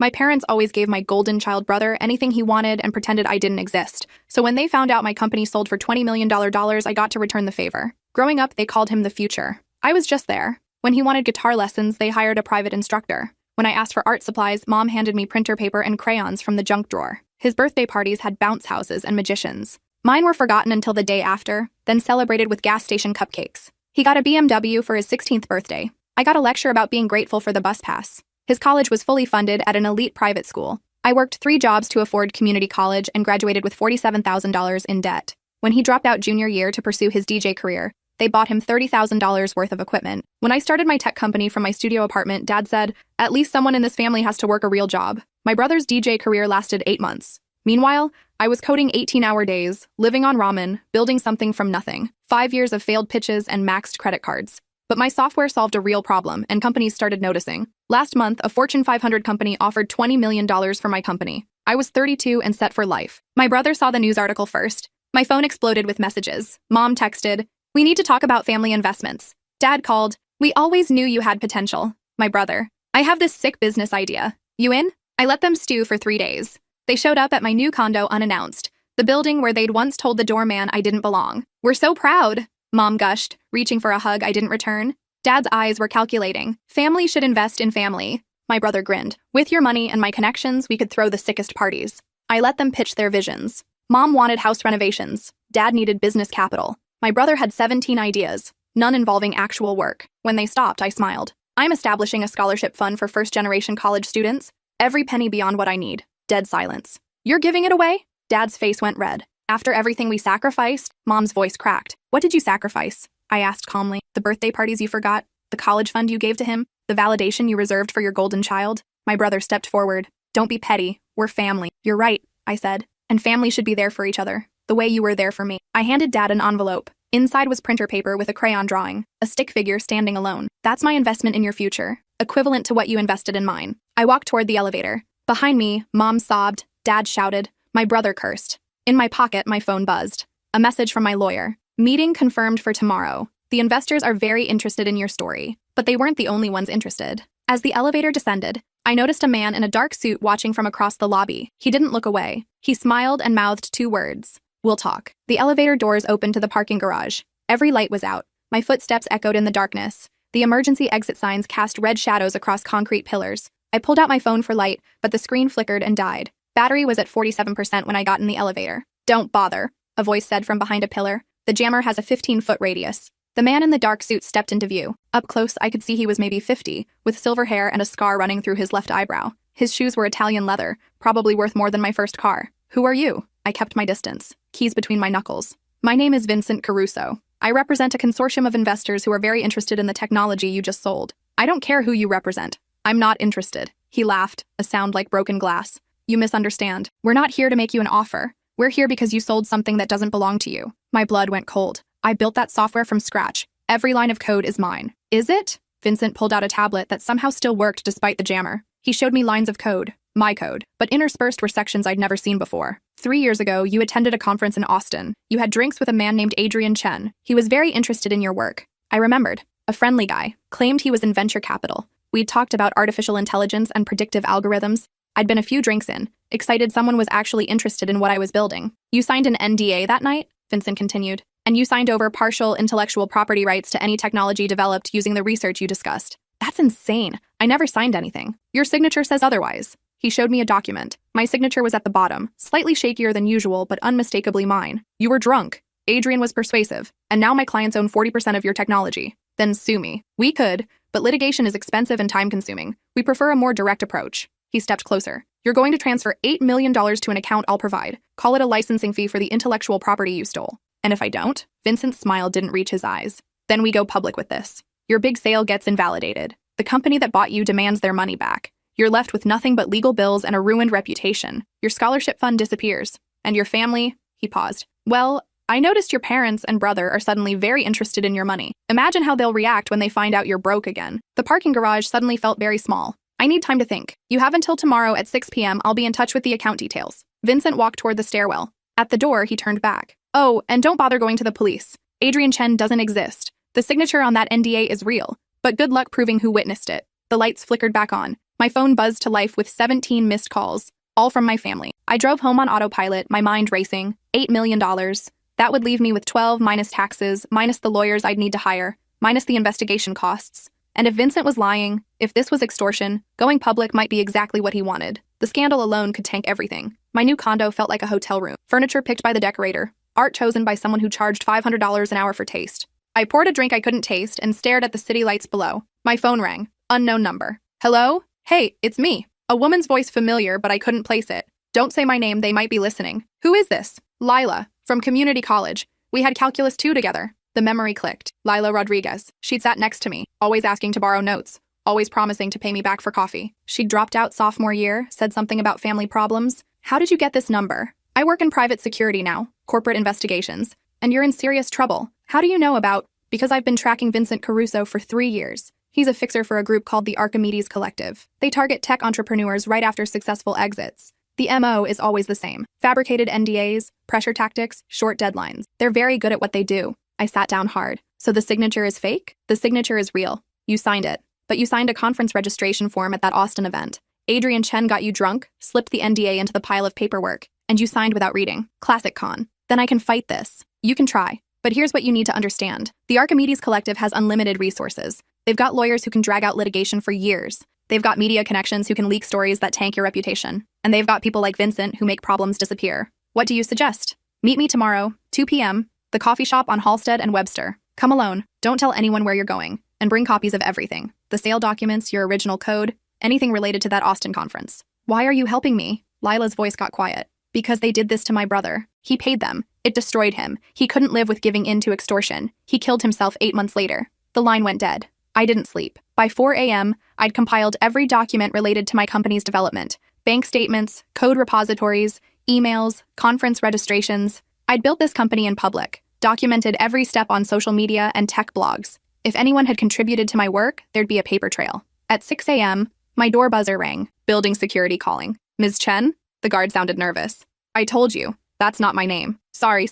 My parents always gave my golden child brother anything he wanted and pretended I didn't exist. So when they found out my company sold for $20 million, I got to return the favor. Growing up, they called him the future. I was just there. When he wanted guitar lessons, they hired a private instructor. When I asked for art supplies, Mom handed me printer paper and crayons from the junk drawer. His birthday parties had bounce houses and magicians. Mine were forgotten until the day after, then celebrated with gas station cupcakes. He got a BMW for his 16th birthday. I got a lecture about being grateful for the bus pass. His college was fully funded at an elite private school. I worked 3 jobs to afford community college and graduated with $47,000 in debt. When he dropped out junior year to pursue his DJ career, they bought him $30,000 worth of equipment. When I started my tech company from my studio apartment, Dad said, "At least someone in this family has to work a real job." My brother's DJ career lasted 8 months. Meanwhile, I was coding 18-hour days, living on ramen, building something from nothing. 5 years of failed pitches and maxed credit cards. But my software solved a real problem, and companies started noticing. Last month, a Fortune 500 company offered $20 million for my company. I was 32 and set for life. My brother saw the news article first. My phone exploded with messages. Mom texted, "We need to talk about family investments." Dad called, "We always knew you had potential." My brother, "I have this sick business idea. You in?" I let them stew for 3 days. They showed up at my new condo unannounced, the building where they'd once told the doorman I didn't belong. "We're so proud," Mom gushed, reaching for a hug I didn't return. Dad's eyes were calculating. "Family should invest in family." My brother grinned. "With your money and my connections, we could throw the sickest parties." I let them pitch their visions. Mom wanted house renovations. Dad needed business capital. My brother had 17 ideas, none involving actual work. When they stopped, I smiled. "I'm establishing a scholarship fund for first-generation college students. Every penny beyond what I need." Dead silence. "You're giving it away?" Dad's face went red. "After everything we sacrificed?" Mom's voice cracked. "What did you sacrifice?" I asked calmly. "The birthday parties you forgot? The college fund you gave to him? The validation you reserved for your golden child?" My brother stepped forward. "Don't be petty. We're family." "You're right," I said. "And family should be there for each other, the way you were there for me." I handed Dad an envelope. Inside was printer paper with a crayon drawing, a stick figure standing alone. "That's my investment in your future, equivalent to what you invested in mine." I walked toward the elevator. Behind me, Mom sobbed, Dad shouted, my brother cursed. In my pocket, my phone buzzed. A message from my lawyer. "Meeting confirmed for tomorrow. The investors are very interested in your story." But they weren't the only ones interested. As the elevator descended, I noticed a man in a dark suit watching from across the lobby. He didn't look away. He smiled and mouthed 2 words. "We'll talk." The elevator doors opened to the parking garage. Every light was out. My footsteps echoed in the darkness. The emergency exit signs cast red shadows across concrete pillars. I pulled out my phone for light, but the screen flickered and died. Battery was at 47% when I got in the elevator. "Don't bother," a voice said from behind a pillar. "The jammer has a 15-foot radius." The man in the dark suit stepped into view. Up close, I could see he was maybe 50, with silver hair and a scar running through his left eyebrow. His shoes were Italian leather, probably worth more than my first car. "Who are you?" I kept my distance, keys between my knuckles. "My name is Vincent Caruso. I represent a consortium of investors who are very interested in the technology you just sold." "I don't care who you represent. I'm not interested." He laughed, a sound like broken glass. "You misunderstand. We're not here to make you an offer. We're here because you sold something that doesn't belong to you." My blood went cold. "I built that software from scratch. Every line of code is mine." "Is it?" Vincent pulled out a tablet that somehow still worked despite the jammer. He showed me lines of code, my code, but interspersed were sections I'd never seen before. 3 years ago, you attended a conference in Austin. You had drinks with a man named Adrian Chen. He was very interested in your work." I remembered. A friendly guy. Claimed he was in venture capital. We'd talked about artificial intelligence and predictive algorithms. I'd been a few drinks in, excited someone was actually interested in what I was building. "You signed an NDA that night?" Vincent continued. "And you signed over partial intellectual property rights to any technology developed using the research you discussed." "That's insane. I never signed anything." "Your signature says otherwise." He showed me a document. My signature was at the bottom, slightly shakier than usual, but unmistakably mine. "You were drunk. Adrian was persuasive. And now my clients own 40% of your technology. Then sue me." "We could, but litigation is expensive and time-consuming. We prefer a more direct approach." He stepped closer. "You're going to transfer $8 million to an account I'll provide. Call it a licensing fee for the intellectual property you stole." "And if I don't?" Vincent's smile didn't reach his eyes. "Then we go public with this. Your big sale gets invalidated. The company that bought you demands their money back. You're left with nothing but legal bills and a ruined reputation. Your scholarship fund disappears. And your family?" He paused. "Well, I noticed your parents and brother are suddenly very interested in your money. Imagine how they'll react when they find out you're broke again." The parking garage suddenly felt very small. "I need time to think. You have until tomorrow at 6 p.m. I'll be in touch with the account details." Vincent walked toward the stairwell. At the door, he turned back. "Oh, and don't bother going to the police. Adrian Chen doesn't exist. The signature on that NDA is real, but good luck proving who witnessed it." The lights flickered back on. My phone buzzed to life with 17 missed calls, all from my family. I drove home on autopilot, my mind racing. $8 million. That would leave me with 12 minus taxes, minus the lawyers I'd need to hire, minus the investigation costs. And if Vincent was lying, if this was extortion, going public might be exactly what he wanted. The scandal alone could tank everything. My new condo felt like a hotel room. Furniture picked by the decorator. Art chosen by someone who charged $500 an hour for taste. I poured a drink I couldn't taste and stared at the city lights below. My phone rang. Unknown number. Hello? Hey, it's me. A woman's voice familiar, but I couldn't place it. Don't say my name, they might be listening. Who is this? Lila, from community college. We had Calculus 2 together. The memory clicked. Lila Rodriguez. She'd sat next to me, always asking to borrow notes, always promising to pay me back for coffee. She'd dropped out sophomore year, said something about family problems. How did you get this number? I work in private security now, corporate investigations, and you're in serious trouble. How do you know about? Because I've been tracking Vincent Caruso for 3 years. He's a fixer for a group called the Archimedes Collective. They target tech entrepreneurs right after successful exits. The MO is always the same. Fabricated NDAs, pressure tactics, short deadlines. They're very good at what they do. I sat down hard. So the signature is fake? The signature is real. You signed it. But you signed a conference registration form at that Austin event. Adrian Chen got you drunk, slipped the NDA into the pile of paperwork, and you signed without reading. Classic con. Then I can fight this. You can try. But here's what you need to understand. The Archimedes Collective has unlimited resources. They've got lawyers who can drag out litigation for years. They've got media connections who can leak stories that tank your reputation. And they've got people like Vincent who make problems disappear. What do you suggest? Meet me tomorrow, 2 p.m., the coffee shop on Halstead and Webster. Come alone. Don't tell anyone where you're going. And bring copies of everything. The sale documents, your original code, anything related to that Austin conference. Why are you helping me? Lila's voice got quiet. Because they did this to my brother. He paid them. It destroyed him. He couldn't live with giving in to extortion. He killed himself 8 months later. The line went dead. I didn't sleep. By 4 a.m., I'd compiled every document related to my company's development. Bank statements, code repositories, emails, conference registrations. I'd built this company in public, documented every step on social media and tech blogs. If anyone had contributed to my work, there'd be a paper trail. At 6 a.m., my door buzzer rang. Building security calling. Ms. Chen? The guard sounded nervous. I told you. That's not my name. Sorry.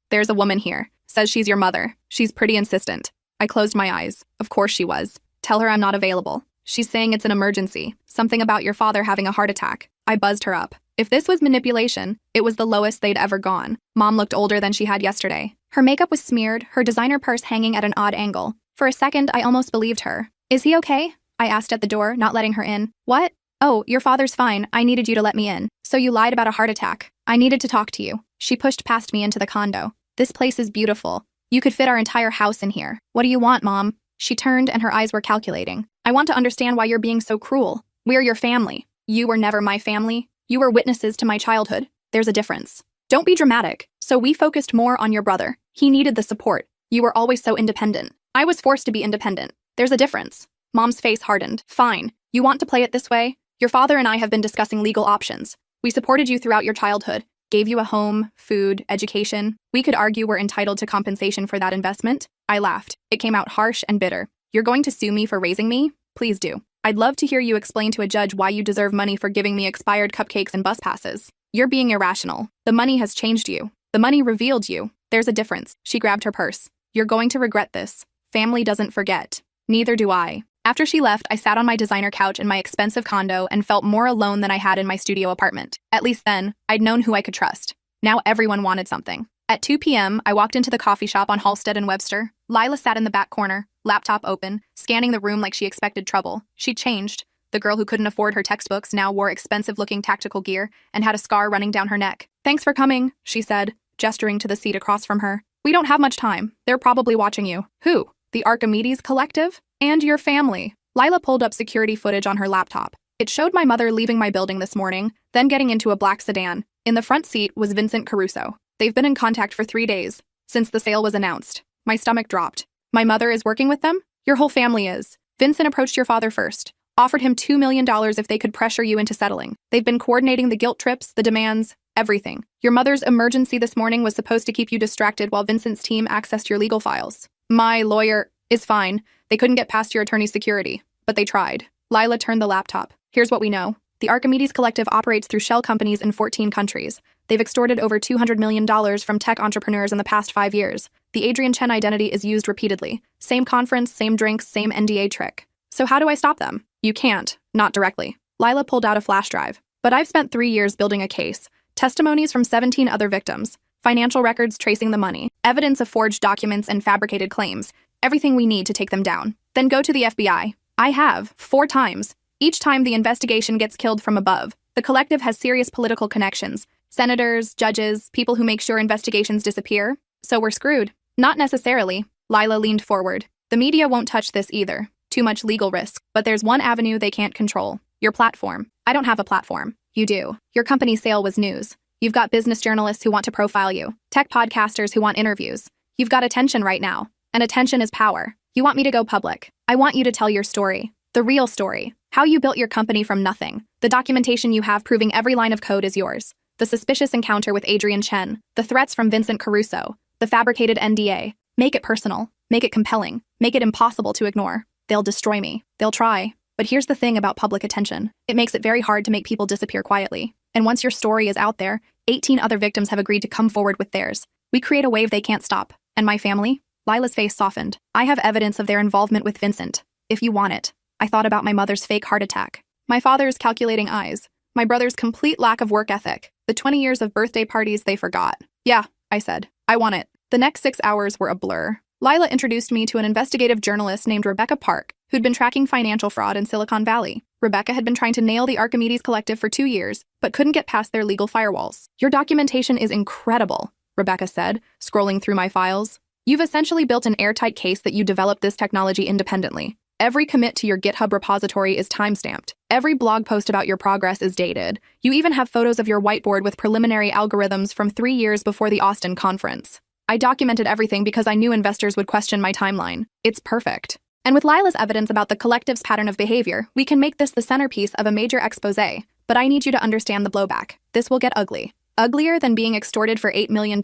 There's a woman here. Says she's your mother. She's pretty insistent. I closed my eyes. Of course she was. Tell her I'm not available. She's saying it's an emergency. Something about your father having a heart attack. I buzzed her up. If this was manipulation, it was the lowest they'd ever gone. Mom looked older than she had yesterday. Her makeup was smeared, her designer purse hanging at an odd angle. For a second, I almost believed her. Is he okay? I asked at the door, not letting her in. What? Oh, your father's fine. I needed you to let me in. So you lied about a heart attack. I needed to talk to you. She pushed past me into the condo. This place is beautiful. You could fit our entire house in here. What do you want, Mom? She turned and her eyes were calculating. I want to understand why you're being so cruel. We're your family. You were never my family. You were witnesses to my childhood. There's a difference. Don't be dramatic. So we focused more on your brother. He needed the support. You were always so independent. I was forced to be independent. There's a difference. Mom's face hardened. Fine. You want to play it this way? Your father and I have been discussing legal options. We supported you throughout your childhood, gave you a home, food, education. We could argue we're entitled to compensation for that investment. I laughed. It came out harsh and bitter. You're going to sue me for raising me? Please do. I'd love to hear you explain to a judge why you deserve money for giving me expired cupcakes and bus passes. You're being irrational. The money has changed you. The money revealed you. There's a difference. She grabbed her purse. You're going to regret this. Family doesn't forget. Neither do I. After she left, I sat on my designer couch in my expensive condo and felt more alone than I had in my studio apartment. At least then, I'd known who I could trust. Now everyone wanted something. At 2 p.m., I walked into the coffee shop on Halstead and Webster. Lila sat in the back corner, laptop open, scanning the room like she expected trouble. She'd changed. The girl who couldn't afford her textbooks now wore expensive-looking tactical gear and had a scar running down her neck. Thanks for coming, she said, gesturing to the seat across from her. We don't have much time. They're probably watching you. Who? The Archimedes Collective? And your family. Lila pulled up security footage on her laptop. It showed my mother leaving my building this morning, then getting into a black sedan. In the front seat was Vincent Caruso. They've been in contact for 3 days, since the sale was announced. My stomach dropped. My mother is working with them? Your whole family is. Vincent approached your father first, offered him $2 million if they could pressure you into settling. They've been coordinating the guilt trips, the demands, everything. Your mother's emergency this morning was supposed to keep you distracted while Vincent's team accessed your legal files. My lawyer is fine. They couldn't get past your attorney's security, but they tried. Lila turned the laptop. Here's what we know. The Archimedes Collective operates through shell companies in 14 countries. They've extorted over $200 million from tech entrepreneurs in the past 5 years. The Adrian Chen identity is used repeatedly. Same conference, same drinks, same NDA trick. So how do I stop them? You can't. Not directly. Lila pulled out a flash drive. But I've spent 3 years building a case. Testimonies from 17 other victims. Financial records tracing the money. Evidence of forged documents and fabricated claims. Everything we need to take them down. Then go to the FBI. I have, 4 times. Each time the investigation gets killed from above. The collective has serious political connections. Senators, judges, people who make sure investigations disappear. So we're screwed. Not necessarily. Lila leaned forward. The media won't touch this either. Too much legal risk. But there's one avenue they can't control. Your platform. I don't have a platform. You do. Your company's sale was news. You've got business journalists who want to profile you. Tech podcasters who want interviews. You've got attention right now. And attention is power. You want me to go public. I want you to tell your story. The real story. How you built your company from nothing. The documentation you have proving every line of code is yours. The suspicious encounter with Adrian Chen. The threats from Vincent Caruso. The fabricated NDA. Make it personal. Make it compelling. Make it impossible to ignore. They'll destroy me. They'll try. But here's the thing about public attention. It makes it very hard to make people disappear quietly. And once your story is out there, 18 other victims have agreed to come forward with theirs. We create a wave they can't stop. And my family? Lila's face softened. I have evidence of their involvement with Vincent. If you want it. I thought about my mother's fake heart attack. My father's calculating eyes. My brother's complete lack of work ethic. The 20 years of birthday parties they forgot. Yeah, I said. I want it. The next 6 hours were a blur. Lila introduced me to an investigative journalist named Rebecca Park, who'd been tracking financial fraud in Silicon Valley. Rebecca had been trying to nail the Archimedes Collective for 2 years, but couldn't get past their legal firewalls. Your documentation is incredible, Rebecca said, scrolling through my files. You've essentially built an airtight case that you developed this technology independently. Every commit to your GitHub repository is timestamped. Every blog post about your progress is dated. You even have photos of your whiteboard with preliminary algorithms from 3 years before the Austin conference. I documented everything because I knew investors would question my timeline. It's perfect. And with Lila's evidence about the collective's pattern of behavior, we can make this the centerpiece of a major expose. But I need you to understand the blowback. This will get ugly. Uglier than being extorted for $8 million?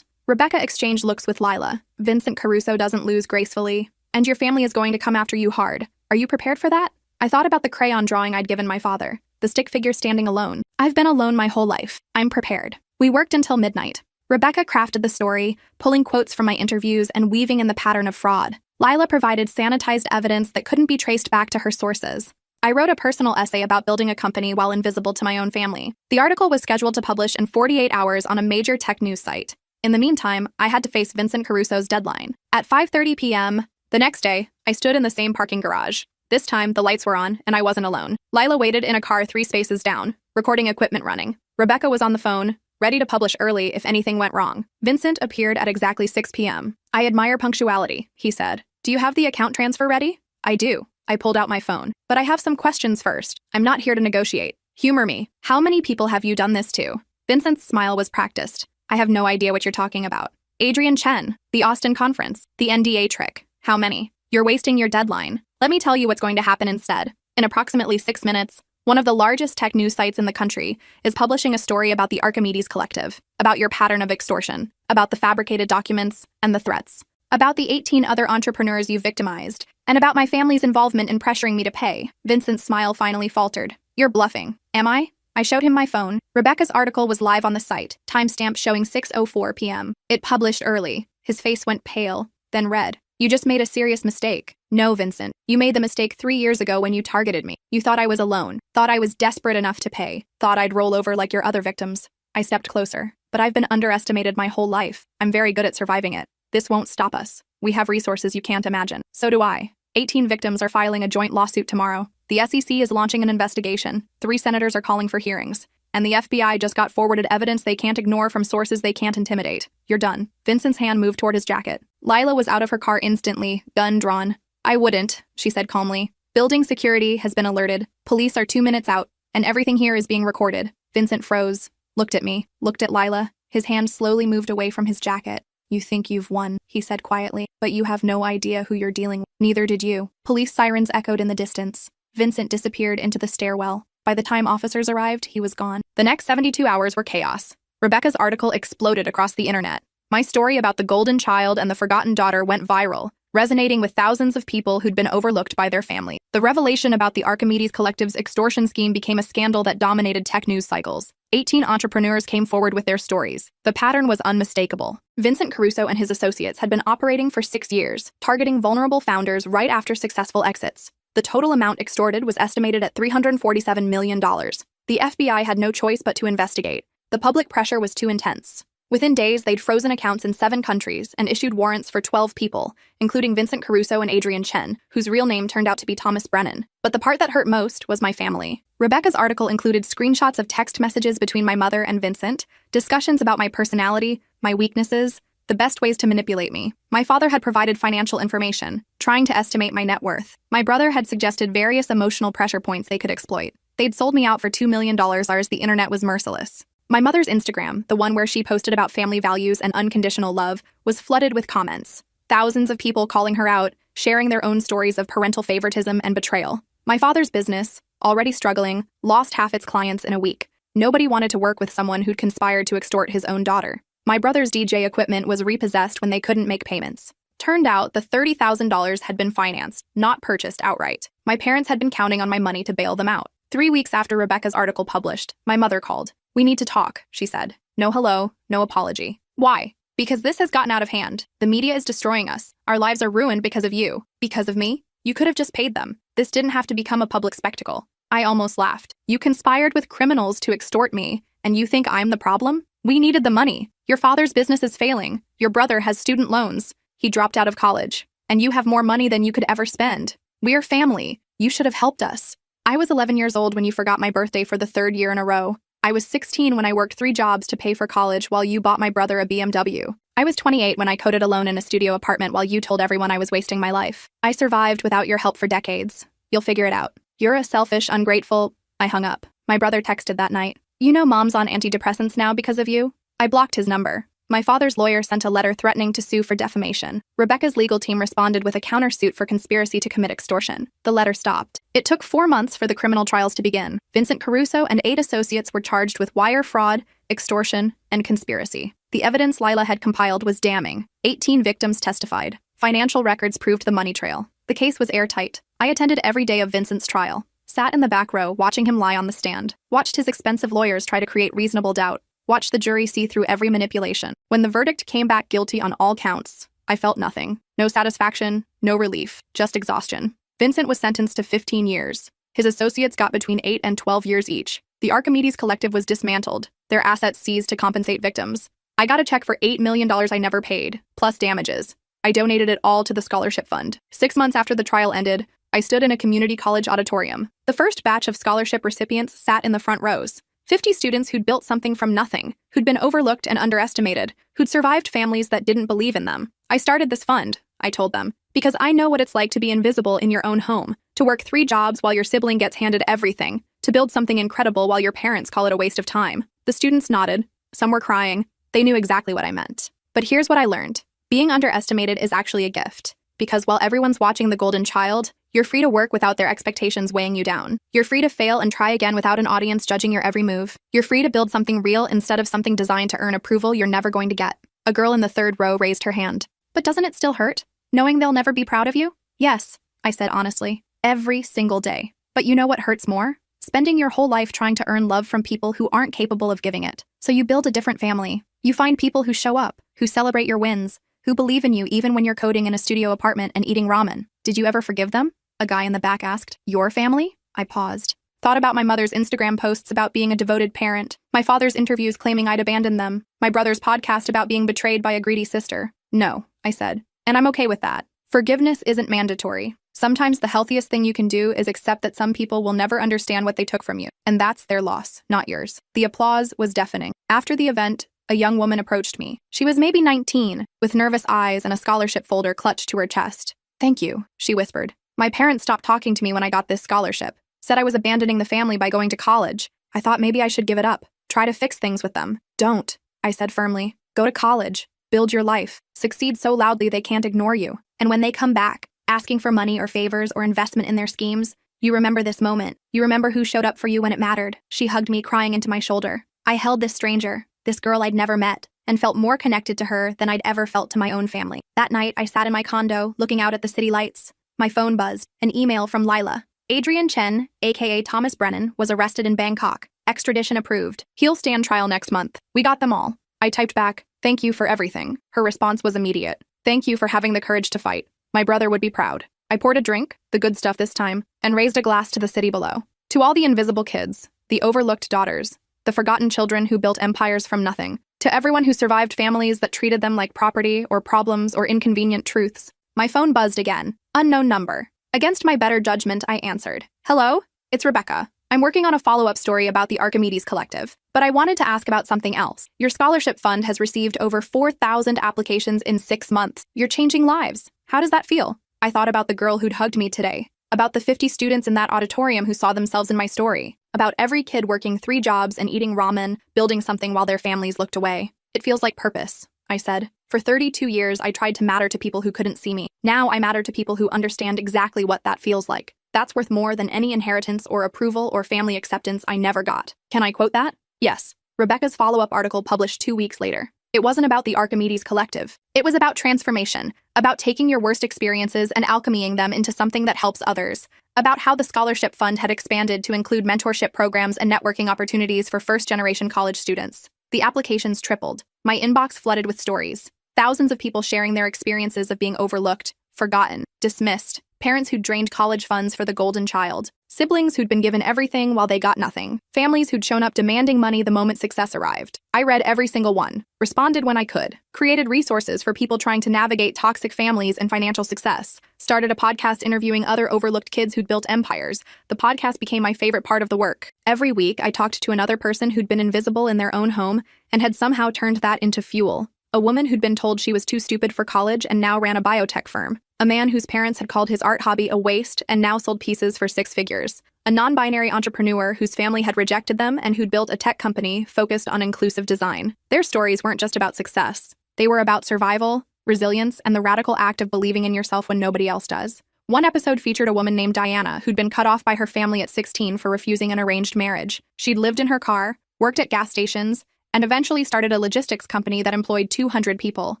Rebecca exchanged looks with Lila. Vincent Caruso doesn't lose gracefully. And your family is going to come after you hard. Are you prepared for that? I thought about the crayon drawing I'd given my father. The stick figure standing alone. I've been alone my whole life. I'm prepared. We worked until midnight. Rebecca crafted the story, pulling quotes from my interviews and weaving in the pattern of fraud. Lila provided sanitized evidence that couldn't be traced back to her sources. I wrote a personal essay about building a company while invisible to my own family. The article was scheduled to publish in 48 hours on a major tech news site. In the meantime, I had to face Vincent Caruso's deadline. At 5:30 p.m., the next day, I stood in the same parking garage. This time, the lights were on, and I wasn't alone. Lila waited in a car 3 spaces down, recording equipment running. Rebecca was on the phone, ready to publish early if anything went wrong. Vincent appeared at exactly 6 p.m. I admire punctuality, he said. Do you have the account transfer ready? I do. I pulled out my phone. But I have some questions first. I'm not here to negotiate. Humor me. How many people have you done this to? Vincent's smile was practiced. I have no idea what you're talking about. Adrian Chen, the Austin conference, the NDA trick. How many? You're wasting your deadline. Let me tell you what's going to happen instead. In approximately 6 minutes, one of the largest tech news sites in the country is publishing a story about the Archimedes Collective, about your pattern of extortion, about the fabricated documents and the threats, about the 18 other entrepreneurs you've victimized, and about my family's involvement in pressuring me to pay. Vincent's smile finally faltered. You're bluffing. Am I? I showed him my phone. Rebecca's article was live on the site, timestamp showing 6:04 p.m. It published early. His face went pale, then red. You just made a serious mistake. No, Vincent. You made the mistake 3 years ago when you targeted me. You thought I was alone, thought I was desperate enough to pay, thought I'd roll over like your other victims. I stepped closer. But I've been underestimated my whole life. I'm very good at surviving it. This won't stop us. We have resources you can't imagine. So do I. 18 victims are filing a joint lawsuit tomorrow. The SEC is launching an investigation. 3 senators are calling for hearings. And the FBI just got forwarded evidence they can't ignore from sources they can't intimidate. You're done. Vincent's hand moved toward his jacket. Lila was out of her car instantly, gun drawn. I wouldn't, she said calmly. Building security has been alerted. Police are 2 minutes out, and everything here is being recorded. Vincent froze, looked at me, looked at Lila. His hand slowly moved away from his jacket. You think you've won, he said quietly, but you have no idea who you're dealing with. Neither did you. Police sirens echoed in the distance. Vincent disappeared into the stairwell. By the time officers arrived, he was gone. The next 72 hours were chaos. Rebecca's article exploded across the internet. My story about the golden child and the forgotten daughter went viral, resonating with thousands of people who'd been overlooked by their family. The revelation about the Archimedes Collective's extortion scheme became a scandal that dominated tech news cycles. 18 entrepreneurs came forward with their stories. The pattern was unmistakable. Vincent Caruso and his associates had been operating for 6 years, targeting vulnerable founders right after successful exits. The total amount extorted was estimated at $347 million. The FBI had no choice but to investigate. The public pressure was too intense. Within days, they'd frozen accounts in 7 countries and issued warrants for 12 people, including Vincent Caruso and Adrian Chen, whose real name turned out to be Thomas Brennan. But the part that hurt most was my family. Rebecca's article included screenshots of text messages between my mother and Vincent, discussions about my personality, my weaknesses, the best ways to manipulate me. My father had provided financial information, trying to estimate my net worth. My brother had suggested various emotional pressure points they could exploit. They'd sold me out for $2 million. The internet was merciless. My mother's Instagram, the one where she posted about family values and unconditional love, was flooded with comments. Thousands of people calling her out, sharing their own stories of parental favoritism and betrayal. My father's business, already struggling, lost half its clients in a week. Nobody wanted to work with someone who'd conspired to extort his own daughter. My brother's DJ equipment was repossessed when they couldn't make payments. Turned out the $30,000 had been financed, not purchased outright. My parents had been counting on my money to bail them out. 3 weeks after Rebecca's article published, my mother called. "We need to talk," she said. "No hello, no apology." "Why?" "Because this has gotten out of hand. The media is destroying us. Our lives are ruined because of you." "Because of me? You could have just paid them. This didn't have to become a public spectacle." I almost laughed. "You conspired with criminals to extort me, and you think I'm the problem? We needed the money. Your father's business is failing. Your brother has student loans. He dropped out of college. And you have more money than you could ever spend. We're family. You should have helped us. I was 11 years old when you forgot my birthday for the 3rd year in a row. I was 16 when I worked 3 jobs to pay for college while you bought my brother a BMW. I was 28 when I coded alone in a studio apartment while you told everyone I was wasting my life. I survived without your help for decades. You'll figure it out. You're a selfish, ungrateful..." I hung up. My brother texted that night. "You know Mom's on antidepressants now because of you?" I blocked his number. My father's lawyer sent a letter threatening to sue for defamation. Rebecca's legal team responded with a countersuit for conspiracy to commit extortion. The letter stopped. It took 4 months for the criminal trials to begin. Vincent Caruso and 8 associates were charged with wire fraud, extortion, and conspiracy. The evidence Lila had compiled was damning. 18 victims testified. Financial records proved the money trail. The case was airtight. I attended every day of Vincent's trial. Sat in the back row, watching him lie on the stand. Watched his expensive lawyers try to create reasonable doubt. Watched the jury see through every manipulation. When the verdict came back guilty on all counts, I felt nothing. No satisfaction, no relief, just exhaustion. Vincent was sentenced to 15 years. His associates got between 8 and 12 years each. The Archimedes Collective was dismantled, their assets seized to compensate victims. I got a check for $8 million I never paid, plus damages. I donated it all to the scholarship fund. 6 months after the trial ended, I stood in a community college auditorium. The first batch of scholarship recipients sat in the front rows. 50 students who'd built something from nothing, who'd been overlooked and underestimated, who'd survived families that didn't believe in them. "I started this fund," I told them, "because I know what it's like to be invisible in your own home, to work 3 jobs while your sibling gets handed everything, to build something incredible while your parents call it a waste of time." The students nodded. Some were crying. They knew exactly what I meant. But here's what I learned. Being underestimated is actually a gift. Because while everyone's watching The Golden Child, you're free to work without their expectations weighing you down. You're free to fail and try again without an audience judging your every move. You're free to build something real instead of something designed to earn approval you're never going to get. A girl in the 3rd row raised her hand. "But doesn't it still hurt, knowing they'll never be proud of you?" "Yes," I said honestly. "Every single day. But you know what hurts more? Spending your whole life trying to earn love from people who aren't capable of giving it. So you build a different family. You find people who show up, who celebrate your wins, who believe in you even when you're coding in a studio apartment and eating ramen. Did you ever forgive them?" A guy in the back asked. "Your family?" I paused. Thought about my mother's Instagram posts about being a devoted parent, my father's interviews claiming I'd abandoned them, my brother's podcast about being betrayed by a greedy sister. "No," I said, "and I'm okay with that. Forgiveness isn't mandatory. Sometimes the healthiest thing you can do is accept that some people will never understand what they took from you, and that's their loss, not yours." The applause was deafening. After the event, a young woman approached me. She was maybe 19, with nervous eyes and a scholarship folder clutched to her chest. "Thank you," she whispered. "My parents stopped talking to me when I got this scholarship. Said I was abandoning the family by going to college. I thought maybe I should give it up. Try to fix things with them." "Don't," I said firmly. "Go to college. Build your life. Succeed so loudly they can't ignore you. And when they come back, asking for money or favors or investment in their schemes, you remember this moment. You remember who showed up for you when it mattered." She hugged me, crying into my shoulder. I held this stranger, this girl I'd never met, and felt more connected to her than I'd ever felt to my own family. That night, I sat in my condo, looking out at the city lights. My phone buzzed. An email from Lila. "Adrian Chen, aka Thomas Brennan, was arrested in Bangkok. Extradition approved. He'll stand trial next month. We got them all." I typed back, "Thank you for everything." Her response was immediate. "Thank you for having the courage to fight. My brother would be proud." I poured a drink, the good stuff this time, and raised a glass to the city below. To all the invisible kids, the overlooked daughters, the forgotten children who built empires from nothing, to everyone who survived families that treated them like property or problems or inconvenient truths. My phone buzzed again. Unknown number. Against my better judgment, I answered. Hello? It's Rebecca. I'm working on a follow-up story about the Archimedes Collective, but I wanted to ask about something else. Your scholarship fund has received over 4,000 applications in 6 months. You're changing lives. How does that feel? I thought about the girl who'd hugged me today, about the 50 students in that auditorium who saw themselves in my story, about every kid working 3 jobs and eating ramen, building something while their families looked away. It feels like purpose, I said. For 32 years, I tried to matter to people who couldn't see me. Now I matter to people who understand exactly what that feels like. That's worth more than any inheritance or approval or family acceptance I never got. Can I quote that? Yes. Rebecca's follow-up article published 2 weeks later. It wasn't about the Archimedes Collective. It was about transformation, about taking your worst experiences and alchemying them into something that helps others, about how the scholarship fund had expanded to include mentorship programs and networking opportunities for first-generation college students. The applications tripled. My inbox flooded with stories. Thousands of people sharing their experiences of being overlooked, forgotten, dismissed, parents who'd drained college funds for the golden child, siblings who'd been given everything while they got nothing, families who'd shown up demanding money the moment success arrived. I read every single one, responded when I could, created resources for people trying to navigate toxic families and financial success, started a podcast interviewing other overlooked kids who'd built empires. The podcast became my favorite part of the work. Every week, I talked to another person who'd been invisible in their own home and had somehow turned that into fuel. A woman who'd been told she was too stupid for college and now ran a biotech firm. A man whose parents had called his art hobby a waste and now sold pieces for 6 figures. A non-binary entrepreneur whose family had rejected them and who'd built a tech company focused on inclusive design. Their stories weren't just about success. They were about survival, resilience, and the radical act of believing in yourself when nobody else does. One episode featured a woman named Diana who'd been cut off by her family at 16 for refusing an arranged marriage. She'd lived in her car, worked at gas stations, and eventually started a logistics company that employed 200 people.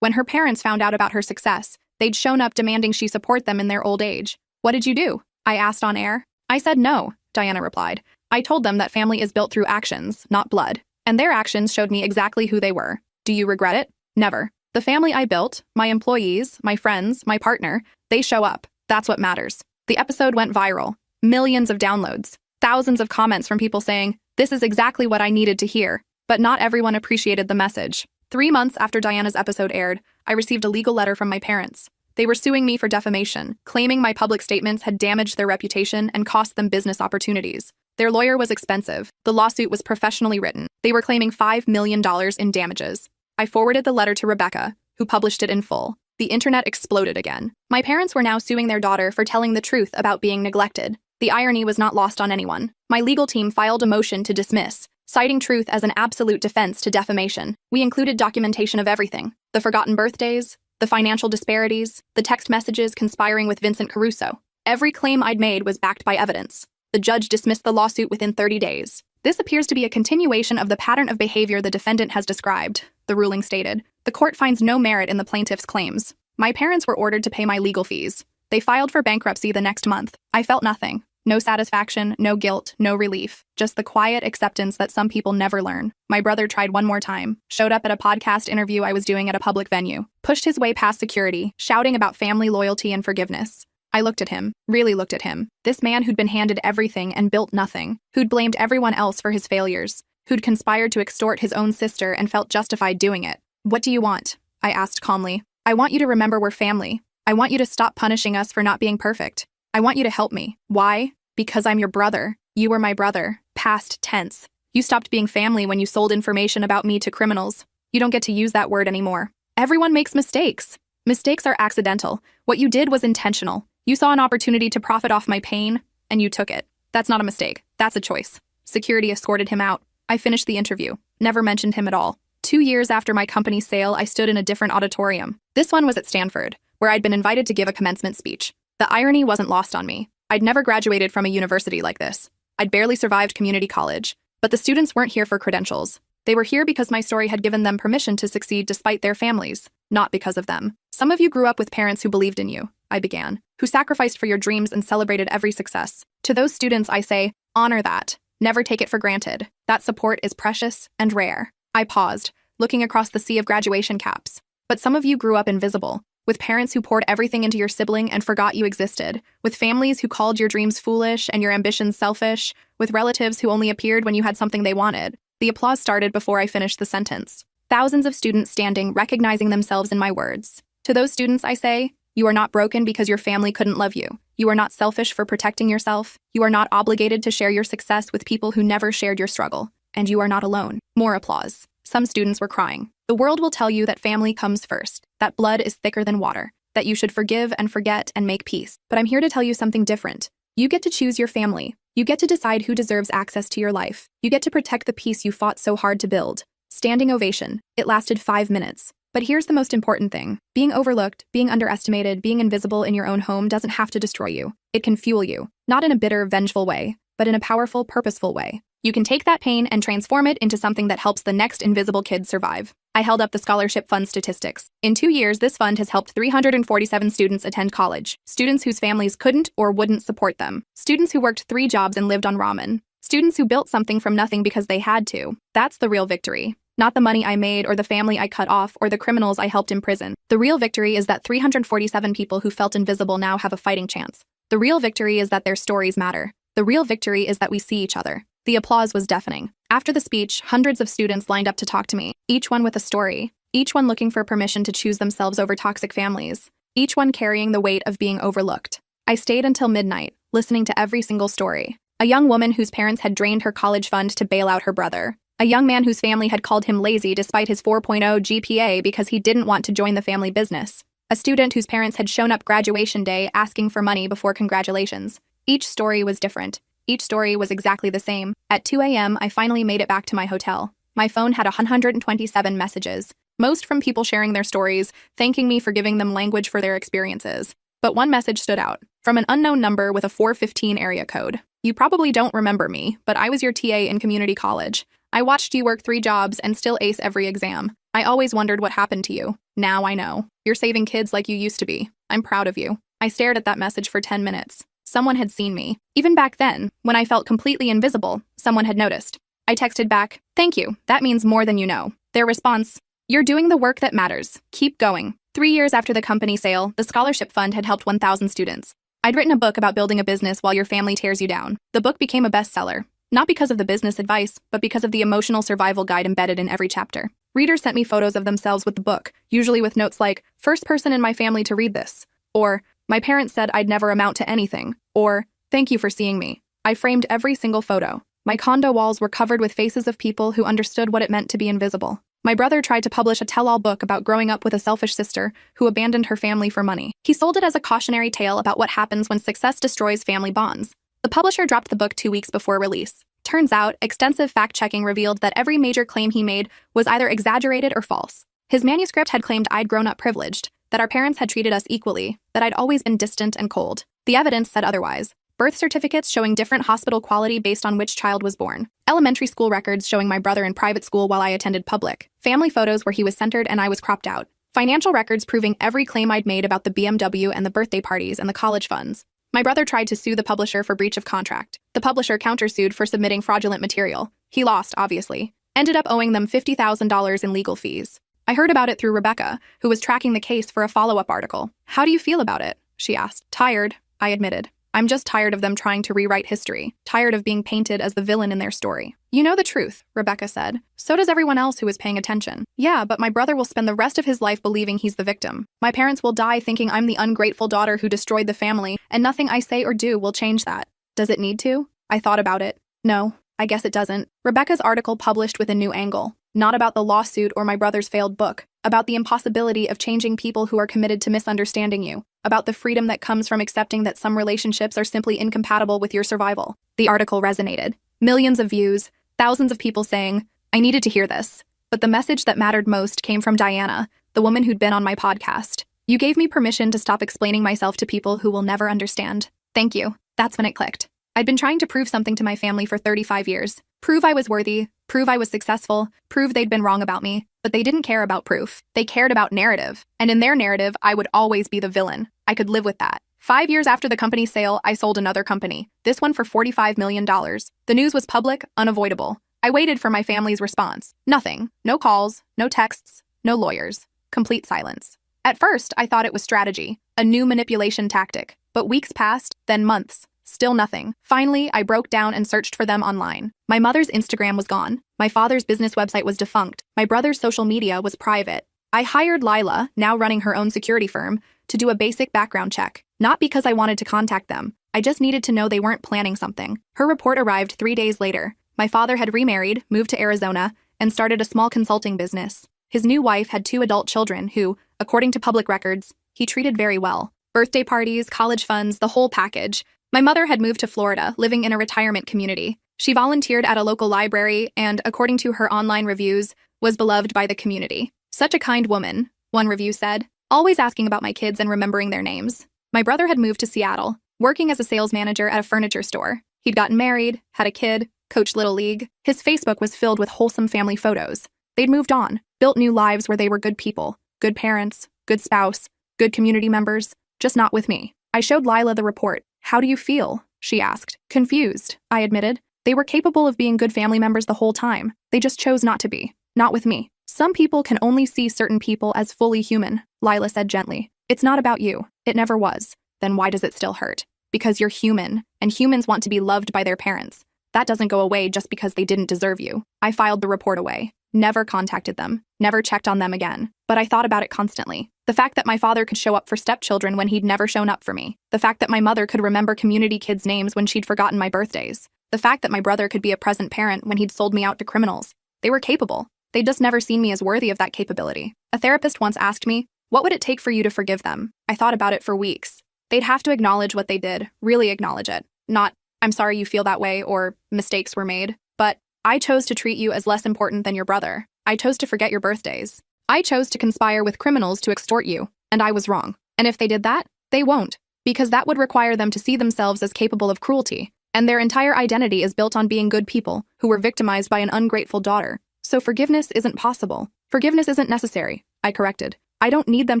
When her parents found out about her success, they'd shown up demanding she support them in their old age. "What did you do?" I asked on air. "I said no," Diana replied. "I told them that family is built through actions, not blood. And their actions showed me exactly who they were. Do you regret it? Never. The family I built, my employees, my friends, my partner, they show up. That's what matters." The episode went viral. Millions of downloads. Thousands of comments from people saying, "This is exactly what I needed to hear." But not everyone appreciated the message. 3 months after Diana's episode aired, I received a legal letter from my parents. They were suing me for defamation, claiming my public statements had damaged their reputation and cost them business opportunities. Their lawyer was expensive. The lawsuit was professionally written. They were claiming $5 million in damages. I forwarded the letter to Rebecca, who published it in full. The internet exploded again. My parents were now suing their daughter for telling the truth about being neglected. The irony was not lost on anyone. My legal team filed a motion to dismiss, citing truth as an absolute defense to defamation. We included documentation of everything: the forgotten birthdays, the financial disparities, the text messages conspiring with Vincent Caruso. Every claim I'd made was backed by evidence. The judge dismissed the lawsuit within 30 days. "This appears to be a continuation of the pattern of behavior the defendant has described," the ruling stated. "The court finds no merit in the plaintiff's claims." My parents were ordered to pay my legal fees. They filed for bankruptcy the next month. I felt nothing. No satisfaction, no guilt, no relief. Just the quiet acceptance that some people never learn. My brother tried one more time, showed up at a podcast interview I was doing at a public venue, pushed his way past security, shouting about family loyalty and forgiveness. I looked at him, really looked at him. This man who'd been handed everything and built nothing, who'd blamed everyone else for his failures, who'd conspired to extort his own sister and felt justified doing it. "What do you want?" I asked calmly. "I want you to remember we're family. I want you to stop punishing us for not being perfect. I want you to help me." "Why?" "Because I'm your brother. You were my brother." Past tense. You stopped being family when you sold information about me to criminals. You don't get to use that word anymore. Everyone makes mistakes. Mistakes are accidental. What you did was intentional. You saw an opportunity to profit off my pain, and you took it. That's not a mistake. That's a choice. Security escorted him out. I finished the interview. Never mentioned him at all. 2 years after my company's sale, I stood in a different auditorium. This one was at Stanford, where I'd been invited to give a commencement speech. The irony wasn't lost on me. I'd never graduated from a university like this. I'd barely survived community college. But the students weren't here for credentials. They were here because my story had given them permission to succeed despite their families, not because of them. "Some of you grew up with parents who believed in you," I began, "who sacrificed for your dreams and celebrated every success. To those students, I say, honor that. Never take it for granted. That support is precious and rare." I paused, looking across the sea of graduation caps. "But some of you grew up invisible. with parents who poured everything into your sibling and forgot you existed, with families who called your dreams foolish and your ambitions selfish, with relatives who only appeared when you had something they wanted. The applause started before I finished the sentence. Thousands of students standing, recognizing themselves in my words. To those students, I say, you are not broken because your family couldn't love you. You are not selfish for protecting yourself. You are not obligated to share your success with people who never shared your struggle. And you are not alone. More applause. Some students were crying. The world will tell you that family comes first, that blood is thicker than water, that you should forgive and forget and make peace. But I'm here to tell you something different. You get to choose your family. You get to decide who deserves access to your life. You get to protect the peace you fought so hard to build. Standing ovation. It lasted 5 minutes. But here's the most important thing. Being overlooked, being underestimated, being invisible in your own home doesn't have to destroy you. It can fuel you. Not in a bitter, vengeful way, but in a powerful, purposeful way. You can take that pain and transform it into something that helps the next invisible kid survive. I held up the scholarship fund statistics. In 2 years, this fund has helped 347 students attend college. Students whose families couldn't or wouldn't support them. Students who worked 3 jobs and lived on ramen. Students who built something from nothing because they had to. That's the real victory. Not the money I made or the family I cut off or the criminals I helped imprison. The real victory is that 347 people who felt invisible now have a fighting chance. The real victory is that their stories matter. The real victory is that we see each other. The applause was deafening. After the speech, hundreds of students lined up to talk to me, each one with a story, each one looking for permission to choose themselves over toxic families, each one carrying the weight of being overlooked. I stayed until midnight, listening to every single story. A young woman whose parents had drained her college fund to bail out her brother. A young man whose family had called him lazy despite his 4.0 GPA because he didn't want to join the family business. A student whose parents had shown up graduation day asking for money before congratulations. Each story was different. Each story was exactly the same. At 2 a.m., I finally made it back to my hotel. My phone had 127 messages, most from people sharing their stories, thanking me for giving them language for their experiences. But one message stood out, from an unknown number with a 415 area code. You probably don't remember me, but I was your TA in community college. I watched you work 3 jobs and still ace every exam. I always wondered what happened to you. Now I know. You're saving kids like you used to be. I'm proud of you. I stared at that message for 10 minutes. Someone had seen me. Even back then, when I felt completely invisible, someone had noticed. I texted back, "Thank you, that means more than you know." Their response, "You're doing the work that matters. Keep going." 3 years after the company sale, the scholarship fund had helped 1,000 students. I'd written a book about building a business while your family tears you down. The book became a bestseller, not because of the business advice, but because of the emotional survival guide embedded in every chapter. Readers sent me photos of themselves with the book, usually with notes like, "First person in my family to read this," or "My parents said I'd never amount to anything," or "Thank you for seeing me." I framed every single photo. My condo walls were covered with faces of people who understood what it meant to be invisible. My brother tried to publish a tell-all book about growing up with a selfish sister who abandoned her family for money. He sold it as a cautionary tale about what happens when success destroys family bonds. The publisher dropped the book 2 weeks before release. Turns out, extensive fact-checking revealed that every major claim he made was either exaggerated or false. His manuscript had claimed I'd grown up privileged, that our parents had treated us equally, that I'd always been distant and cold. The evidence said otherwise. Birth certificates showing different hospital quality based on which child was born. Elementary school records showing my brother in private school while I attended public. Family photos where he was centered and I was cropped out. Financial records proving every claim I'd made about the BMW and the birthday parties and the college funds. My brother tried to sue the publisher for breach of contract. The publisher countersued for submitting fraudulent material. He lost, obviously. Ended up owing them $50,000 in legal fees. I heard about it through Rebecca, who was tracking the case for a follow-up article. "How do you feel about it?" she asked. "Tired," I admitted. "I'm just tired of them trying to rewrite history, tired of being painted as the villain in their story." "You know the truth," Rebecca said. "So does everyone else who is paying attention." "Yeah, but my brother will spend the rest of his life believing he's the victim. My parents will die thinking I'm the ungrateful daughter who destroyed the family, and nothing I say or do will change that." Does it need to? I thought about it. No, I guess it doesn't. Rebecca's article published with a new angle. Not about the lawsuit or my brother's failed book. About the impossibility of changing people who are committed to misunderstanding you. About the freedom that comes from accepting that some relationships are simply incompatible with your survival. The article resonated. Millions of views, thousands of people saying, "I needed to hear this." But the message that mattered most came from Diana, the woman who'd been on my podcast. "You gave me permission to stop explaining myself to people who will never understand. Thank you." That's when it clicked. I'd been trying to prove something to my family for 35 years. Prove I was worthy, prove I was successful, prove they'd been wrong about me. But they didn't care about proof. They cared about narrative. And in their narrative, I would always be the villain. I could live with that. 5 years after the company's sale, I sold another company. This one for $45 million. The news was public, unavoidable. I waited for my family's response. Nothing. No calls, no texts, no lawyers. Complete silence. At first, I thought it was strategy, a new manipulation tactic. But weeks passed, then months. Still nothing. Finally, I broke down and searched for them online. My mother's Instagram was gone. My father's business website was defunct. My brother's social media was private. I hired Lila, now running her own security firm, to do a basic background check. Not because I wanted to contact them. I just needed to know they weren't planning something. Her report arrived 3 days later. My father had remarried, moved to Arizona, and started a small consulting business. His new wife had 2 adult children who, according to public records, he treated very well. Birthday parties, college funds, the whole package. My mother had moved to Florida, living in a retirement community. She volunteered at a local library and, according to her online reviews, was beloved by the community. Such a kind woman, one review said, always asking about my kids and remembering their names. My brother had moved to Seattle, working as a sales manager at a furniture store. He'd gotten married, had a kid, coached Little League. His Facebook was filled with wholesome family photos. They'd moved on, built new lives where they were good people, good parents, good spouse, good community members, just not with me. I showed Lila the report. How do you feel? She asked. Confused, I admitted. They were capable of being good family members the whole time. They just chose not to be. Not with me. Some people can only see certain people as fully human, Lila said gently. It's not about you. It never was. Then why does it still hurt? Because you're human, and humans want to be loved by their parents. That doesn't go away just because they didn't deserve you. I filed the report away. Never contacted them. Never checked on them again. But I thought about it constantly. The fact that my father could show up for stepchildren when he'd never shown up for me. The fact that my mother could remember community kids' names when she'd forgotten my birthdays. The fact that my brother could be a present parent when he'd sold me out to criminals. They were capable. They'd just never seen me as worthy of that capability. A therapist once asked me, what would it take for you to forgive them? I thought about it for weeks. They'd have to acknowledge what they did, really acknowledge it. Not, I'm sorry you feel that way, or mistakes were made, but I chose to treat you as less important than your brother. I chose to forget your birthdays. I chose to conspire with criminals to extort you, and I was wrong. And if they did that, they won't, because that would require them to see themselves as capable of cruelty, and their entire identity is built on being good people who were victimized by an ungrateful daughter. So forgiveness isn't possible. Forgiveness isn't necessary, I corrected. I don't need them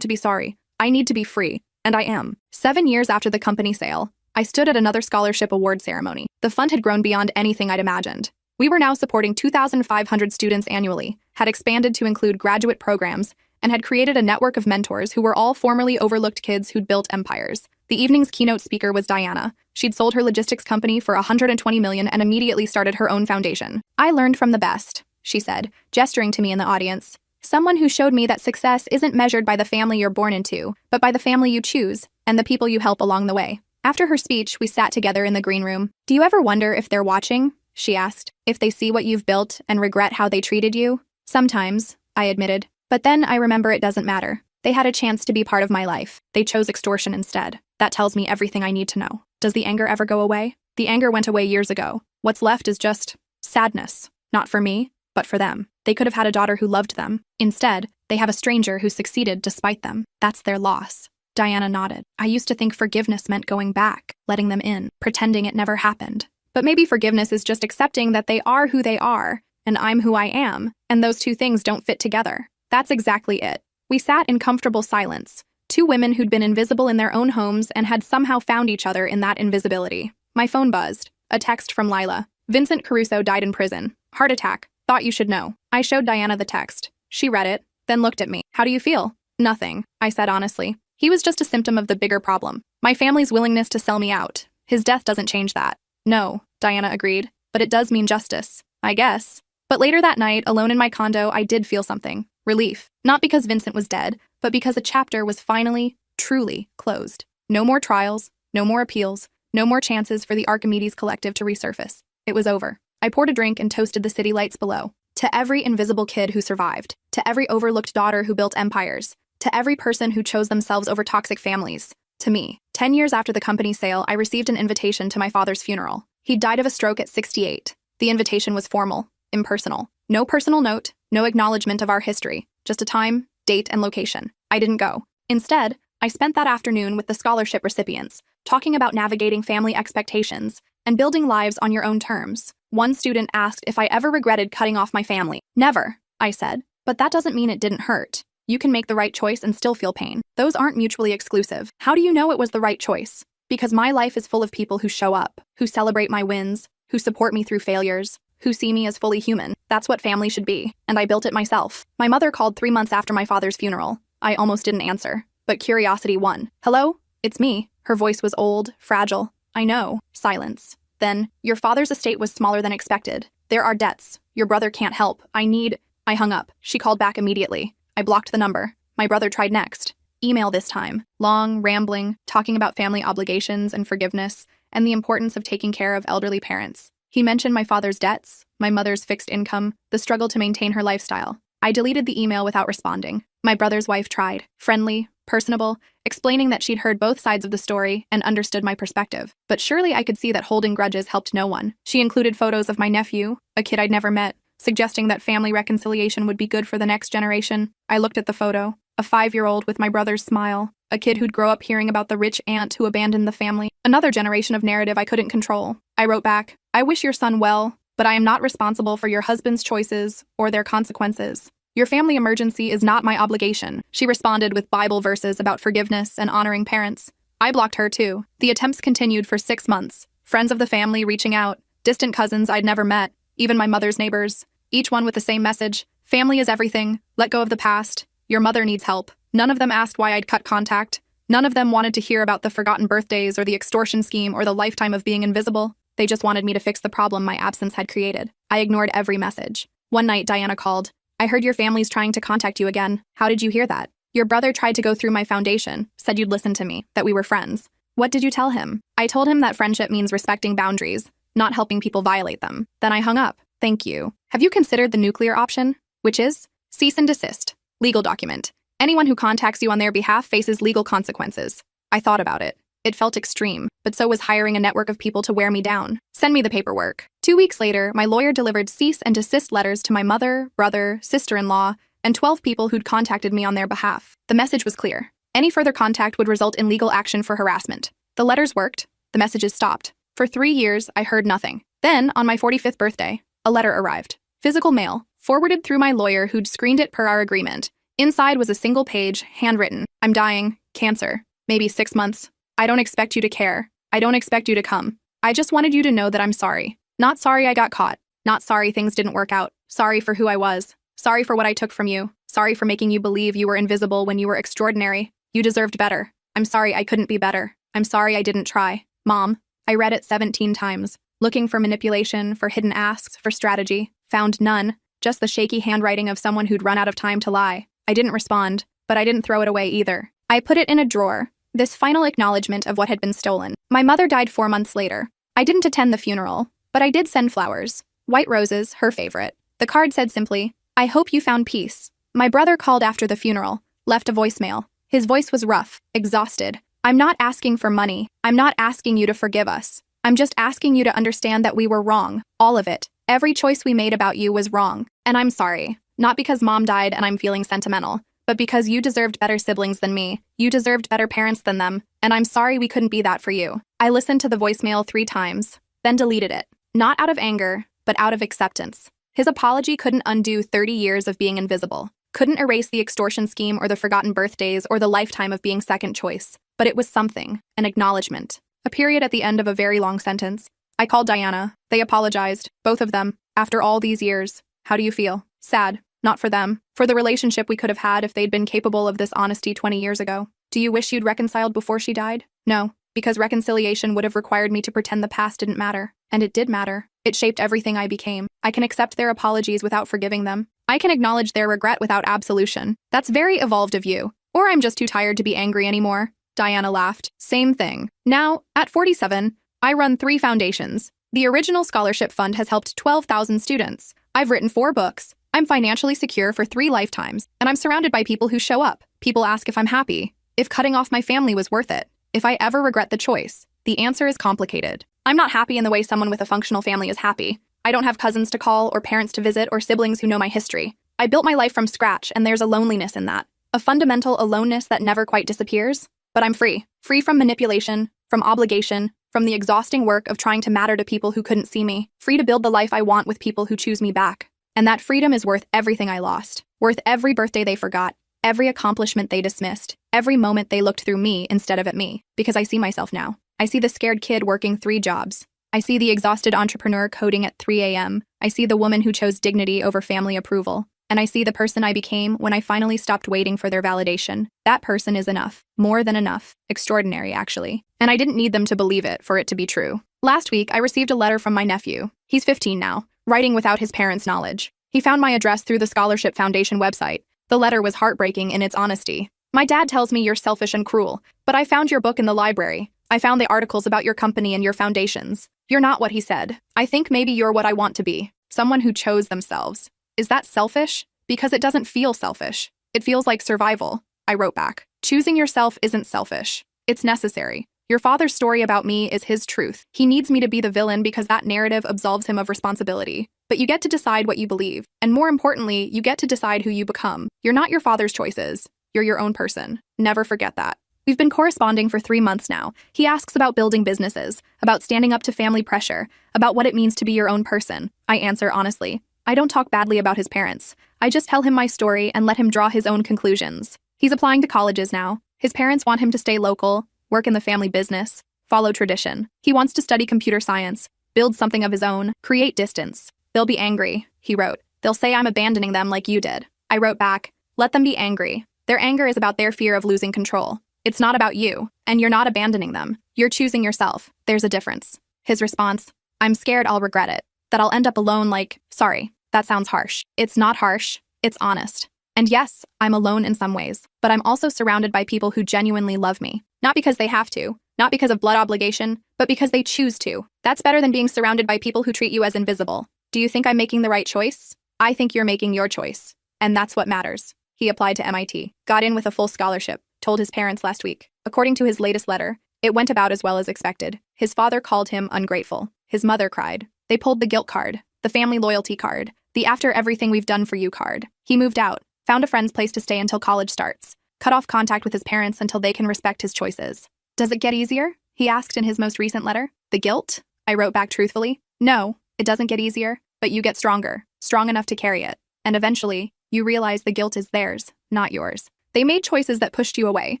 to be sorry. I need to be free, and I am. 7 years after the company sale, I stood at another scholarship award ceremony. The fund had grown beyond anything I'd imagined. We were now supporting 2,500 students annually, had expanded to include graduate programs, and had created a network of mentors who were all formerly overlooked kids who'd built empires. The evening's keynote speaker was Diana. She'd sold her logistics company for $120 million and immediately started her own foundation. I learned from the best, she said, gesturing to me in the audience. Someone who showed me that success isn't measured by the family you're born into, but by the family you choose and the people you help along the way. After her speech, we sat together in the green room. Do you ever wonder if they're watching? She asked. If they see what you've built and regret how they treated you? Sometimes, I admitted. But then I remember it doesn't matter. They had a chance to be part of my life. They chose extortion instead. That tells me everything I need to know. Does the anger ever go away? The anger went away years ago. What's left is just sadness. Not for me, but for them. They could have had a daughter who loved them. Instead, they have a stranger who succeeded despite them. That's their loss. Diana nodded. I used to think forgiveness meant going back, letting them in, pretending it never happened. But maybe forgiveness is just accepting that they are who they are, and I'm who I am, and those two things don't fit together. That's exactly it. We sat in comfortable silence, 2 women who'd been invisible in their own homes and had somehow found each other in that invisibility. My phone buzzed. A text from Lila. Vincent Caruso died in prison. Heart attack. Thought you should know. I showed Diana the text. She read it, then looked at me. How do you feel? Nothing, I said honestly. He was just a symptom of the bigger problem. My family's willingness to sell me out. His death doesn't change that. No, Diana agreed, but it does mean justice, I guess. But later that night, alone in my condo, I did feel something. Relief. Not because Vincent was dead, but because a chapter was finally, truly closed. No more trials, no more appeals, no more chances for the Archimedes Collective to resurface. It was over. I poured a drink and toasted the city lights below. To every invisible kid who survived. To every overlooked daughter who built empires. To every person who chose themselves over toxic families. To me. 10 years after the company's sale, I received an invitation to my father's funeral. He died of a stroke at 68. The invitation was formal, impersonal. No personal note, no acknowledgement of our history. Just a time, date, and location. I didn't go. Instead, I spent that afternoon with the scholarship recipients, talking about navigating family expectations and building lives on your own terms. One student asked if I ever regretted cutting off my family. Never, I said. But that doesn't mean it didn't hurt. You can make the right choice and still feel pain. Those aren't mutually exclusive. How do you know it was the right choice? Because my life is full of people who show up, who celebrate my wins, who support me through failures, who see me as fully human. That's what family should be, and I built it myself. My mother called 3 months after my father's funeral. I almost didn't answer, but curiosity won. Hello? It's me. Her voice was old, fragile. I know. Silence. Then, your father's estate was smaller than expected. There are debts. Your brother can't help. I hung up. She called back immediately. I blocked the number. My brother tried next. Email this time. Long, rambling, talking about family obligations and forgiveness, and the importance of taking care of elderly parents. He mentioned my father's debts, my mother's fixed income, the struggle to maintain her lifestyle. I deleted the email without responding. My brother's wife tried. Friendly, personable, explaining that she'd heard both sides of the story and understood my perspective. But surely I could see that holding grudges helped no one. She included photos of my nephew, a kid I'd never met, suggesting that family reconciliation would be good for the next generation. I looked at the photo. A 5-year-old with my brother's smile. A kid who'd grow up hearing about the rich aunt who abandoned the family. Another generation of narrative I couldn't control. I wrote back, I wish your son well, but I am not responsible for your husband's choices or their consequences. Your family emergency is not my obligation. She responded with Bible verses about forgiveness and honoring parents. I blocked her too. The attempts continued for 6 months. Friends of the family reaching out, distant cousins I'd never met, even my mother's neighbors, each one with the same message. Family is everything. Let go of the past. Your mother needs help. None of them asked why I'd cut contact. None of them wanted to hear about the forgotten birthdays or the extortion scheme or the lifetime of being invisible. They just wanted me to fix the problem my absence had created. I ignored every message. One night, Diana called. I heard your family's trying to contact you again. How did you hear that? Your brother tried to go through my foundation, said you'd listen to me, that we were friends. What did you tell him? I told him that friendship means respecting boundaries, not helping people violate them. Then I hung up. Thank you. Have you considered the nuclear option? Which is? Cease and desist. Legal document. Anyone who contacts you on their behalf faces legal consequences. I thought about it. It felt extreme, but so was hiring a network of people to wear me down. Send me the paperwork. 2 weeks later, my lawyer delivered cease and desist letters to my mother, brother, sister-in-law, and 12 people who'd contacted me on their behalf. The message was clear. Any further contact would result in legal action for harassment. The letters worked. The messages stopped. For 3 years, I heard nothing. Then, on my 45th birthday, a letter arrived. Physical mail, forwarded through my lawyer who'd screened it per our agreement. Inside was a single page, handwritten. I'm dying. Cancer. Maybe 6 months. I don't expect you to care. I don't expect you to come. I just wanted you to know that I'm sorry. Not sorry I got caught. Not sorry things didn't work out. Sorry for who I was. Sorry for what I took from you. Sorry for making you believe you were invisible when you were extraordinary. You deserved better. I'm sorry I couldn't be better. I'm sorry I didn't try. Mom. I read it 17 times. Looking for manipulation, for hidden asks, for strategy. Found none. Just the shaky handwriting of someone who'd run out of time to lie. I didn't respond, but I didn't throw it away either. I put it in a drawer. This final acknowledgement of what had been stolen. My mother died 4 months later. I didn't attend the funeral, but I did send flowers. White roses, her favorite. The card said simply, I hope you found peace. My brother called after the funeral, left a voicemail. His voice was rough, exhausted. I'm not asking for money. I'm not asking you to forgive us. I'm just asking you to understand that we were wrong. All of it. Every choice we made about you was wrong. And I'm sorry. Not because Mom died and I'm feeling sentimental, but because you deserved better siblings than me. You deserved better parents than them. And I'm sorry we couldn't be that for you. I listened to the voicemail 3 times, then deleted it. Not out of anger, but out of acceptance. His apology couldn't undo 30 years of being invisible. Couldn't erase the extortion scheme or the forgotten birthdays or the lifetime of being second choice. But it was something, an acknowledgement. A period at the end of a very long sentence. I called Diana. They apologized, both of them. After all these years, how do you feel? Sad. Not for them. For the relationship we could have had if they'd been capable of this honesty 20 years ago. Do you wish you'd reconciled before she died? No, because reconciliation would have required me to pretend the past didn't matter. And it did matter. It shaped everything I became. I can accept their apologies without forgiving them. I can acknowledge their regret without absolution. That's very evolved of you. Or I'm just too tired to be angry anymore. Diana laughed. Same thing. Now, at 47, I run 3 foundations. The original scholarship fund has helped 12,000 students. I've written 4 books. I'm financially secure for 3 lifetimes, and I'm surrounded by people who show up. People ask if I'm happy, if cutting off my family was worth it, if I ever regret the choice. The answer is complicated. I'm not happy in the way someone with a functional family is happy. I don't have cousins to call or parents to visit or siblings who know my history. I built my life from scratch, and there's a loneliness in that. A fundamental aloneness that never quite disappears. But I'm free. Free from manipulation, from obligation, from the exhausting work of trying to matter to people who couldn't see me. Free to build the life I want with people who choose me back. And that freedom is worth everything I lost. Worth every birthday they forgot. Every accomplishment they dismissed. Every moment they looked through me instead of at me. Because I see myself now. I see the scared kid working 3 jobs. I see the exhausted entrepreneur coding at 3 a.m. I see the woman who chose dignity over family approval. and I see the person I became when I finally stopped waiting for their validation. That person is enough. More than enough. Extraordinary, actually. And I didn't need them to believe it for it to be true. Last week, I received a letter from my nephew. He's 15 now, writing without his parents' knowledge. He found my address through the Scholarship Foundation website. The letter was heartbreaking in its honesty. My dad tells me you're selfish and cruel, but I found your book in the library. I found the articles about your company and your foundations. You're not what he said. I think maybe you're what I want to be. Someone who chose themselves. Is that selfish? Because it doesn't feel selfish. It feels like survival. I wrote back. Choosing yourself isn't selfish. It's necessary. Your father's story about me is his truth. He needs me to be the villain because that narrative absolves him of responsibility. But you get to decide what you believe. And more importantly, you get to decide who you become. You're not your father's choices. You're your own person. Never forget that. We've been corresponding for 3 months now. He asks about building businesses, about standing up to family pressure, about what it means to be your own person. I answer honestly. I don't talk badly about his parents. I just tell him my story and let him draw his own conclusions. He's applying to colleges now. His parents want him to stay local, work in the family business, follow tradition. He wants to study computer science, build something of his own, create distance. They'll be angry, he wrote. They'll say I'm abandoning them like you did. I wrote back, let them be angry. Their anger is about their fear of losing control. It's not about you, and you're not abandoning them. You're choosing yourself. There's a difference. His response, I'm scared I'll regret it, that I'll end up alone like, sorry, that sounds harsh. It's not harsh, it's honest. And yes, I'm alone in some ways, but I'm also surrounded by people who genuinely love me. Not because they have to, not because of blood obligation, but because they choose to. That's better than being surrounded by people who treat you as invisible. Do you think I'm making the right choice? I think you're making your choice. And that's what matters. He applied to MIT, got in with a full scholarship, told his parents last week. According to his latest letter, it went about as well as expected. His father called him ungrateful. His mother cried. They pulled the guilt card, the family loyalty card, the after everything we've done for you card. He moved out, found a friend's place to stay until college starts, cut off contact with his parents until they can respect his choices. Does it get easier? He asked in his most recent letter. The guilt? I wrote back truthfully. No, it doesn't get easier, but you get stronger, strong enough to carry it. And eventually, you realize the guilt is theirs, not yours. They made choices that pushed you away.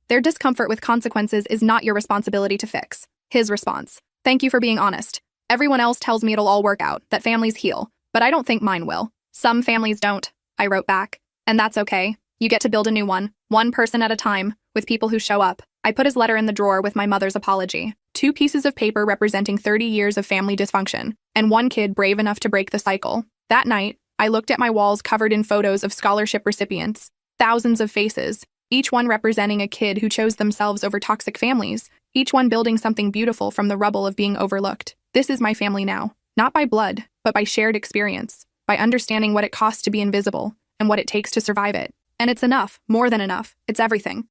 Their discomfort with consequences is not your responsibility to fix. His response. Thank you for being honest. Everyone else tells me it'll all work out, that families heal, but I don't think mine will. Some families don't, I wrote back. And that's okay. You get to build a new one person at a time, with people who show up. I put his letter in the drawer with my mother's apology. 2 pieces of paper representing 30 years of family dysfunction, and 1 kid brave enough to break the cycle. That night, I looked at my walls covered in photos of scholarship recipients. Thousands of faces, each one representing a kid who chose themselves over toxic families, each one building something beautiful from the rubble of being overlooked. This is my family now, not by blood, but by shared experience, by understanding what it costs to be invisible and what it takes to survive it. And it's enough, more than enough. It's everything.